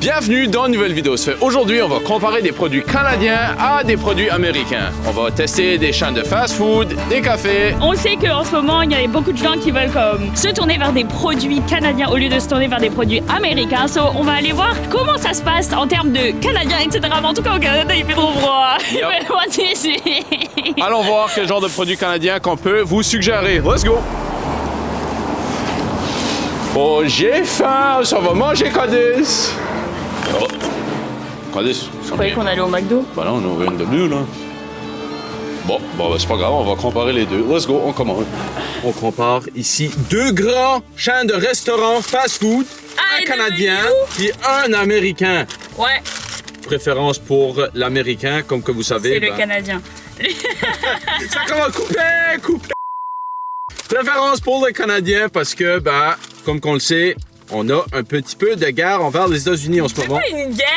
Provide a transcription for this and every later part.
Bienvenue dans une nouvelle vidéo. Aujourd'hui, on va comparer des produits canadiens à des produits américains. On va tester des chaînes de fast-food, des cafés. On sait qu'en ce moment, il y a beaucoup de gens qui veulent comme se tourner vers des produits canadiens au lieu de se tourner vers des produits américains. So, on va aller voir comment ça se passe en termes de canadiens, etc. Mais en tout cas, au Canada, il fait trop froid. Il fait loin d'ici. Allons voir quel genre de produits canadiens qu'on peut vous suggérer. Let's go! Oh, j'ai faim! Ça va manger, Cadiz! Oh. Cadiz, Je croyais qu'on allait au McDo. bah là, on a rien de mieux, là. Bon, c'est pas grave, on va comparer les deux. Let's go, on commence. On compare ici deux grands chaînes de restaurants fast-food, un canadien et un américain. Ouais, Préférence pour l'américain, comme que vous savez. c'est le canadien. Ça commence couper. Préférence pour le canadien parce que, comme qu'on le sait, on a un petit peu de guerre envers les États-Unis en ce moment. C'est pas une guerre,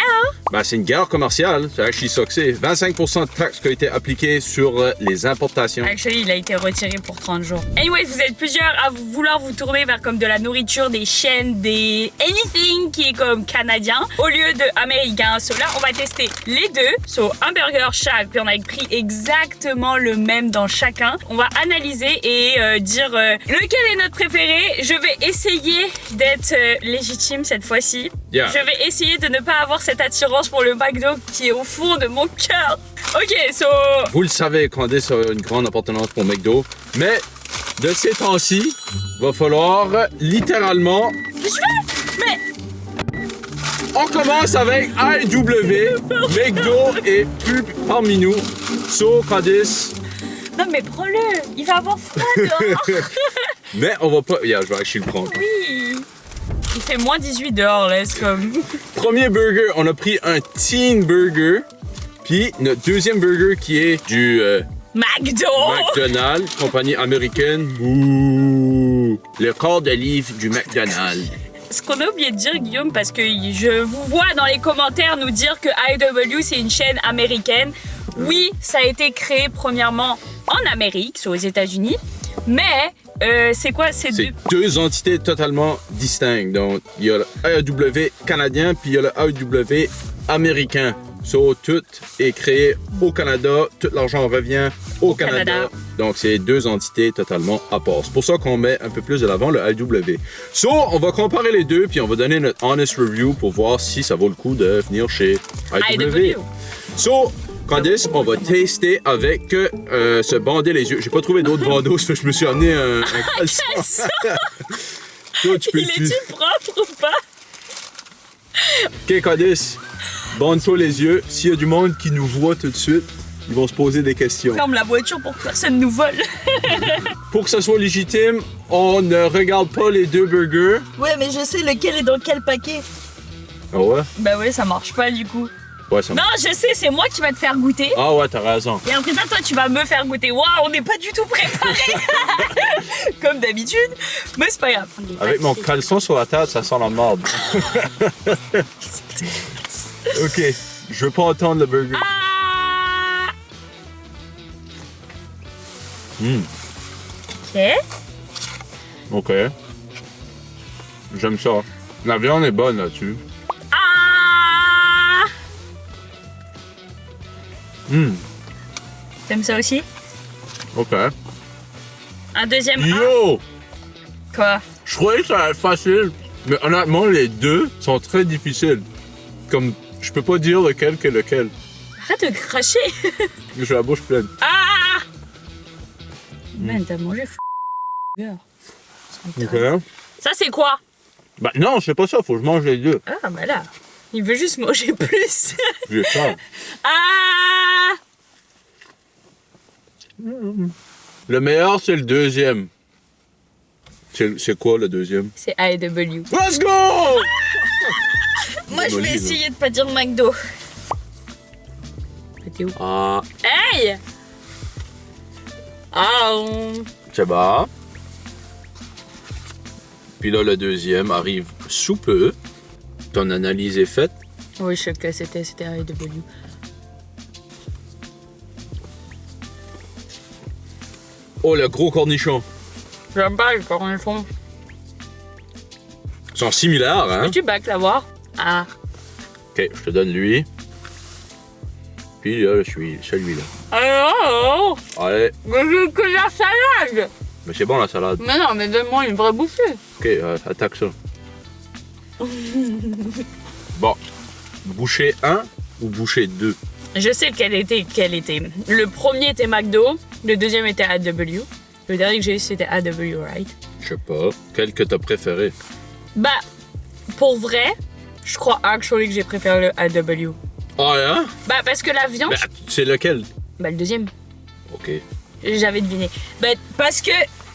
hein? C'est une guerre commerciale. C'est actually ça que c'est. 25% de taxes qui ont été appliquées sur les importations. Actually, il a été retiré pour 30 jours. Anyway, vous êtes plusieurs à vouloir vous tourner vers comme de la nourriture, des chaînes, des anything qui est comme canadien au lieu de américain. So là, on va tester les deux. So, un burger chaque, puis on a pris exactement le même dans chacun. On va analyser et dire lequel est notre préféré. Je vais essayer d'être légitime cette fois-ci. Yeah. Je vais essayer de ne pas avoir cette attirance pour le McDo qui est au fond de mon cœur. Ok, so... Vous le savez, Candice a une grande appartenance pour McDo, mais de ces temps-ci, va falloir littéralement... Mais... On commence avec IW. McDo est plus parmi nous. So, Candice... Non mais prends-le, il va avoir froid dehors. Mais on va pas... Yeah, je vais acheter le prendre. Oui. Il fait moins 18 dehors, là, c'est comme... Premier burger, on a pris un teen burger. Puis notre deuxième burger qui est du McDo! McDonald's, compagnie américaine. Ouh, le corps de livre du McDonald's. Ce qu'on a oublié de dire, Guillaume, parce que je vous vois dans les commentaires nous dire que IW, c'est une chaîne américaine. Oui, ça a été créé premièrement en Amérique, soit aux États-Unis, mais c'est quoi ces deux? C'est deux entités totalement distinctes. Donc, il y a le AEW canadien, puis il y a le AEW américain. So, tout est créé au Canada, tout l'argent revient au Canada. Donc, c'est deux entités totalement à part. C'est pour ça qu'on met un peu plus de l'avant le AEW. So, on va comparer les deux, puis on va donner notre honest review pour voir si ça vaut le coup de venir chez AEW. So, Candice, on va tester avec se bander les yeux. J'ai pas trouvé d'autres bandeaux, je me suis amené un caleçon. Toi, tu peux Il est-tu propre ou pas? OK, Candice, bande-toi les yeux. S'il y a du monde qui nous voit tout de suite, ils vont se poser des questions. Ferme la voiture pour que personne nous vole. Pour que ça soit légitime, on ne regarde pas les deux burgers. Ouais, mais je sais lequel est dans quel paquet. Ah ouais? Bah ouais, ça marche pas du coup. Ouais, ça Non, je sais, c'est moi qui va te faire goûter. Ah ouais, t'as raison. Et après ça, toi, tu vas me faire goûter. Waouh, on n'est pas du tout préparés. Comme d'habitude. Mais c'est pas grave. Avec mon caleçon sur la table, ça sent la merde. OK, je veux pas entendre le burger. Ah. OK. J'aime ça. La viande est bonne là-dessus. Ah. T'aimes ça aussi? OK. Un deuxième. Yo! Quoi? Je croyais que ça allait être facile, mais honnêtement, les deux sont très difficiles. Comme, je peux pas dire lequel que lequel. Arrête de cracher. J'ai la bouche pleine. Ah. Man, t'as mangé OK. Ça, c'est quoi? Non, c'est pas ça, faut que je mange les deux. Ah, bah là. Il veut juste manger plus. J'ai faim. Ah. Le meilleur, c'est le deuxième. C'est quoi le deuxième? C'est AEW. Let's go! Moi, je vais essayer de pas dire McDo. T'es où? Ah, Hey! Ah! c'est bas. Puis là, le deuxième arrive sous peu. Ton analyse est faite. Oui, je sais que c'était AEW. Oh, le gros cornichon. J'aime pas les cornichons. Ils sont similaires, hein? Peux-tu back la voir? Ah. Ok, je te donne lui. Puis là, celui-là. Alors, Allez, mais je veux que la salade. mais c'est bon la salade. Mais non, mais donne-moi une vraie bouchée. Ok, attaque ça. Bon, bouchée 1 ou bouchée 2? Je sais quel était. Le premier était McDo, le deuxième était AW. Le dernier que j'ai eu, c'était AW, right? Je sais pas. Quel que t'as préféré? Bah, pour vrai, je crois actually que j'ai préféré le AW. Ah, hein? Bah, parce que la viande. Ben, c'est lequel? Bah, le deuxième. Ok. J'avais deviné. Bah, parce que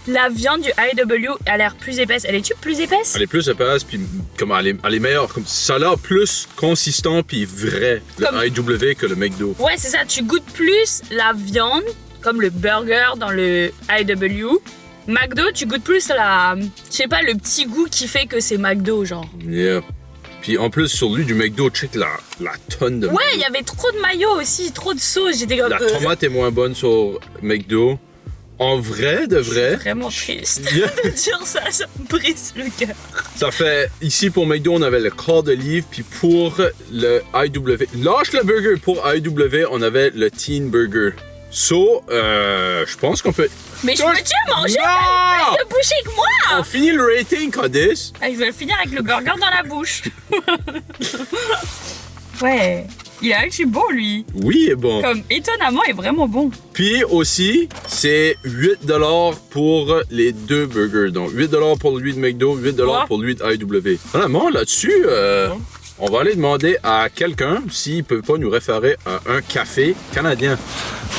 la viande du AW a l'air plus épaisse. Elle est-tu plus épaisse? Elle est plus épaisse, puis comme elle est meilleure. Comme, ça a l'air plus consistant puis vrai, Comme- le IW que le McDo. Ouais, c'est ça. Tu goûtes plus la viande, comme le burger dans le AW. McDo, tu goûtes plus la. Je sais pas, le petit goût qui fait que c'est McDo, genre. Yeah. Puis en plus, sur lui, du McDo, check la tonne de Ouais, il y avait trop de mayo aussi, trop de sauce. J'étais comme. La tomate est moins bonne sur McDo. En vrai, de vrai. Vraiment triste. Yeah. De dire ça me brise le cœur. Ça fait, ici pour McDo, on avait le quart de livre, puis pour le IW, lâche le burger, pour IW, on avait le Teen Burger. So, je pense qu'on peut... Mais je peux-tu manger Non! plus de bouchée que moi? On finit le rating, Candice. Ah, je vais le finir avec le burger dans la bouche. Ouais, il est actually bon lui. Oui, est bon. Comme étonnamment, il est vraiment bon. Puis aussi, c'est 8$ pour les deux burgers. Donc 8$ pour lui de McDo, 8$ Ouais. pour lui de IW. Vraiment, là-dessus, on va aller demander à quelqu'un s'il peut pas nous référer à un café canadien.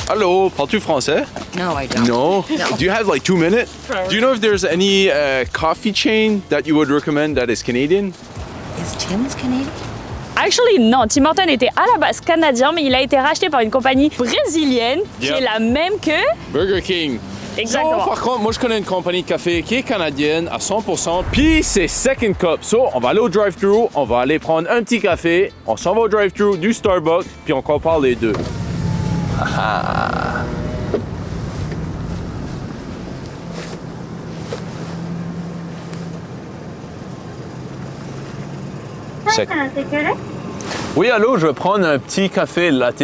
Allô, parles-tu français? No, I don't. No. Do you have like 2 minutes? Do you know if there's any coffee chain that you would recommend that is Canadian? Is Tim's Canadian? Actually, non. Tim Hortons était à la base canadien, mais il a été racheté par une compagnie brésilienne qui Yep. est la même que. Burger King. Exactement. So, par contre, moi, je connais une compagnie de café qui est canadienne à 100%. Puis, c'est Second Cup. So, on va aller au drive-thru, on va aller prendre un petit café, on s'en va au drive-thru du Starbucks, puis on compare les deux. Oui, allô, je vais prendre un petit café latte.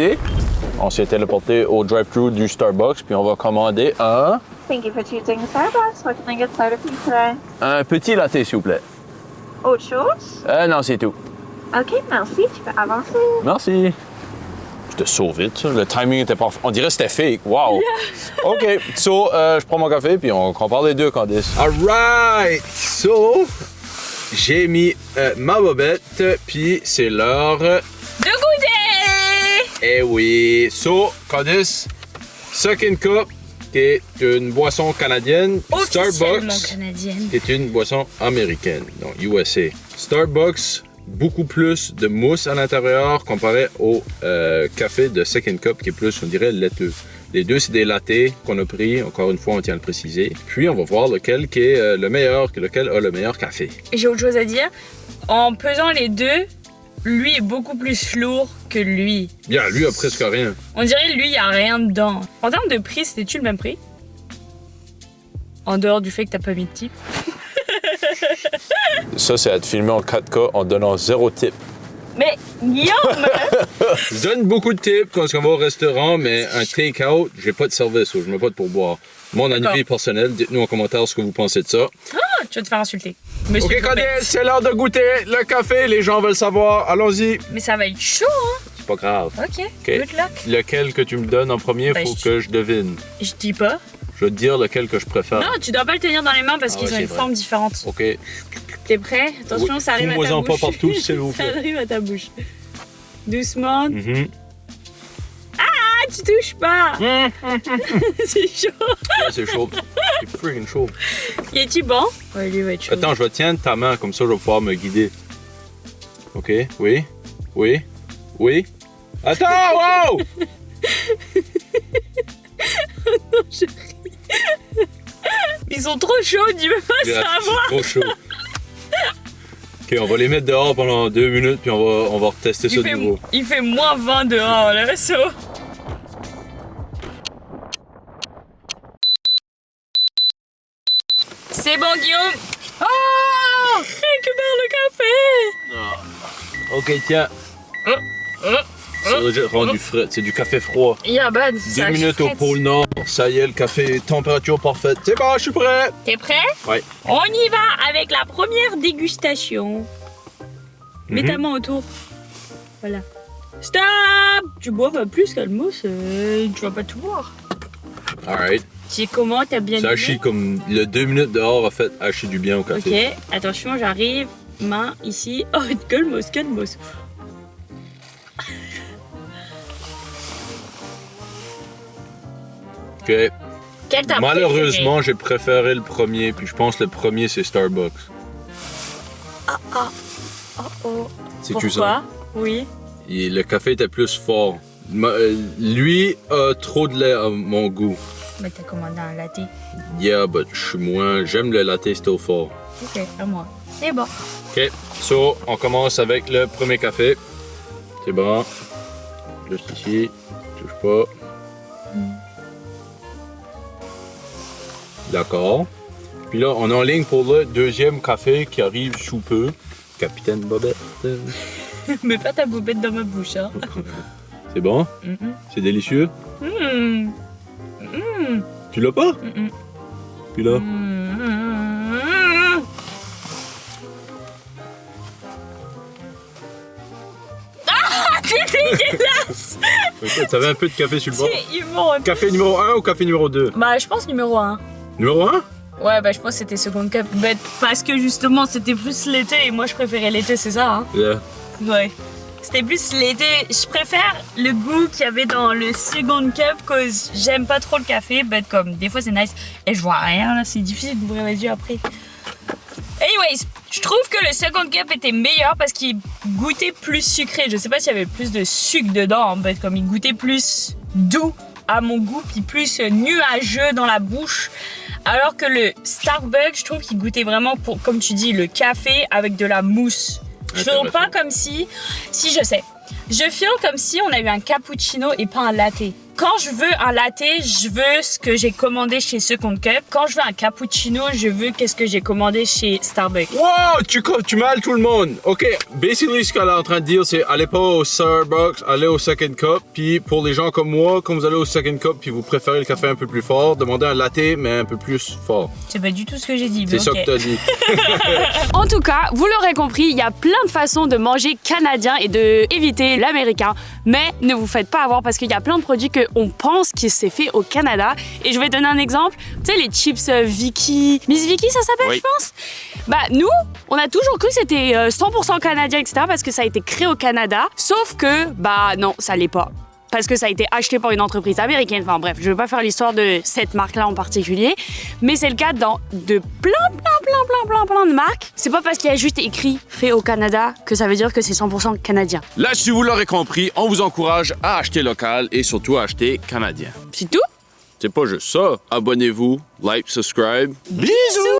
On s'est téléporté au drive-thru du Starbucks, puis on va commander Thank you for choosing Starbucks. What can I get started for you today? un petit latte, s'il vous plaît. Autre chose? Non, c'est tout. OK, merci. Tu peux avancer. Merci. C'était so vite, ça. Le timing était parfait. On dirait que c'était fake. Wow. OK. So, je prends mon café, puis on compare les deux, Candice. All right. So, j'ai mis ma bobette, puis c'est l'heure... De goûter! Eh oui. So, Candice, Second Cup, qui est une boisson canadienne. Officiellement Starbucks, canadienne. qui est une boisson américaine, donc USA. Starbucks, beaucoup plus de mousse à l'intérieur comparé au café de Second Cup, qui est plus, on dirait, laiteux. Les deux, c'est des lattés qu'on a pris. Encore une fois, on tient à le préciser. Puis, on va voir lequel qui est le meilleur, lequel a le meilleur café. J'ai autre chose à dire. En pesant les deux, lui est beaucoup plus lourd que lui. Bien, lui a presque rien. On dirait lui, il n'y a rien dedans. En termes de prix, c'était-tu le même prix? En dehors du fait que t'as pas mis de tip. Ça, c'est à te filmer en 4K en donnant 0 tip. Mais Guillaume! Je donne beaucoup de tips quand on va au restaurant, mais un take-out, j'ai pas de service, je mets pas de pourboire. Mon avis personnel, dites-nous en commentaire ce que vous pensez de ça. Ah, tu vas te faire insulter. Monsieur Ok, Candice, Coupet. c'est l'heure de goûter le café. Les gens veulent savoir. Allons-y. Mais ça va être chaud, hein? C'est pas grave. Ok, Ok. good luck. Lequel que tu me donnes en premier, Ben, faut je- que je devine. Je dis pas. Je vais te dire lequel que je préfère. Non, tu dois pas le tenir dans les mains parce Ah qu'ils ouais, ont c'est une vrai. forme différente. Ok. T'es prêt? Attention, Oui, ça arrive à ta fous-moi-en bouche. pas partout, s'il vous Ça plaît. arrive à ta bouche. Doucement. Mhm. Ah, tu touches pas! C'est chaud. Ouais, c'est chaud. C'est freaking chaud. Il est-tu bon? Ouais, lui va être chaud. Attends, je vais tenir ta main, comme ça je vais pouvoir me guider. Ok, oui, oui, oui. Attends, wow! Ils sont trop chauds, tu veux pas C'est savoir? trop chaud. Ok, on va les mettre dehors pendant 2 minutes, puis on va retester ça de nouveau. Il fait moins 20 dehors, là, ça. C'est bon, Guillaume. Oh! Récupère le café! Ok, tiens. C'est legit rendu frais. C'est du café froid. Yeah, bad. 2 minutes au pôle Nord. Ça y est, le café, température parfaite. C'est bon, je suis prêt. T'es prêt? Ouais. On y va avec la première dégustation. Mets ta main autour. Voilà. Stop! Tu bois pas plus qu'Almos, tu vas pas tout boire. Alright. Tu sais comment? T'as bien Ça aimé? chie comme le 2 minutes dehors a fait hacher du bien au café. Ok, attention, j'arrive. Main ici. Oh, calmos. Ok. Quel t'as Malheureusement, j'ai préféré le premier, puis je pense que le premier c'est Starbucks. Oh. C'est-tu ça? Pourquoi? Oui. Et le café était plus fort. Lui a trop de lait à mon goût. Mais t'as commandé un latte. Yeah, but je suis moins. J'aime le latte still fort. Ok, à moi. C'est bon. Ok, so on commence avec le premier café. C'est bon. Juste ici. Touche pas. D'accord. Puis là, on est en ligne pour le deuxième café qui arrive sous peu. Capitaine Bobette. Mets pas ta bobette dans ma bouche, hein. C'est bon? C'est délicieux? Tu l'as pas? Puis là? Ah, c'est dégueulasse! Ok, t'avais un peu de café sur le bord. C'est immonde. Café numéro 1 ou café numéro 2? Bah, je pense numéro 1. Numéro 1? Ouais, bah, je pense que c'était second cup. Bah, parce que justement, c'était plus l'été et moi, je préférais l'été, c'est ça, hein? Yeah. Ouais. C'était plus l'été. Je préfère le goût qu'il y avait dans le second cup cause j'aime pas trop le café, but comme des fois c'est nice. Et je vois rien là, c'est difficile d'ouvrir les yeux après. Anyways, je trouve que le second cup était meilleur parce qu'il goûtait plus sucré. Je sais pas s'il y avait plus de sucre dedans, but comme il goûtait plus doux à mon goût, puis plus nuageux dans la bouche. Alors que le Starbucks, je trouve qu'il goûtait vraiment pour, comme tu dis, le café avec de la mousse. Je feel pas comme si je sais. Je feel comme si on avait un cappuccino et pas un latte. Quand je veux un latte, je veux ce que j'ai commandé chez Second Cup. Quand je veux un cappuccino, je veux qu'est-ce que j'ai commandé chez Starbucks. Wow, tu mêles tout le monde. Ok, basically ce qu'elle est en train de dire, c'est allez pas au Starbucks, allez au Second Cup. Puis pour les gens comme moi, quand vous allez au Second Cup, puis vous préférez le café un peu plus fort, demandez un latte mais un peu plus fort. C'est pas du tout ce que j'ai dit. C'est mais ça ok. que t'as dit. En tout cas, vous l'aurez compris, il y a plein de façons de manger canadien et de éviter l'américain. Mais ne vous faites pas avoir parce qu'il y a plein de produits qu'on pense que c'est fait au Canada. Et je vais donner un exemple. Tu sais, les chips Vicky. Miss Vicky, ça s'appelle, Oui. je pense? Bah, nous, on a toujours cru que c'était 100% canadien, etc. parce que ça a été créé au Canada. Sauf que, bah, non, ça l'est pas. Parce que ça a été acheté par une entreprise américaine. Enfin bref, je ne vais pas faire l'histoire de cette marque-là en particulier. Mais c'est le cas dans de plein de marques. C'est pas parce qu'il y a juste écrit « fait au Canada » que ça veut dire que c'est 100% canadien. Là, si vous l'aurez compris, on vous encourage à acheter local et surtout à acheter canadien. C'est tout? C'est pas juste ça. Abonnez-vous, like, subscribe. Bisous!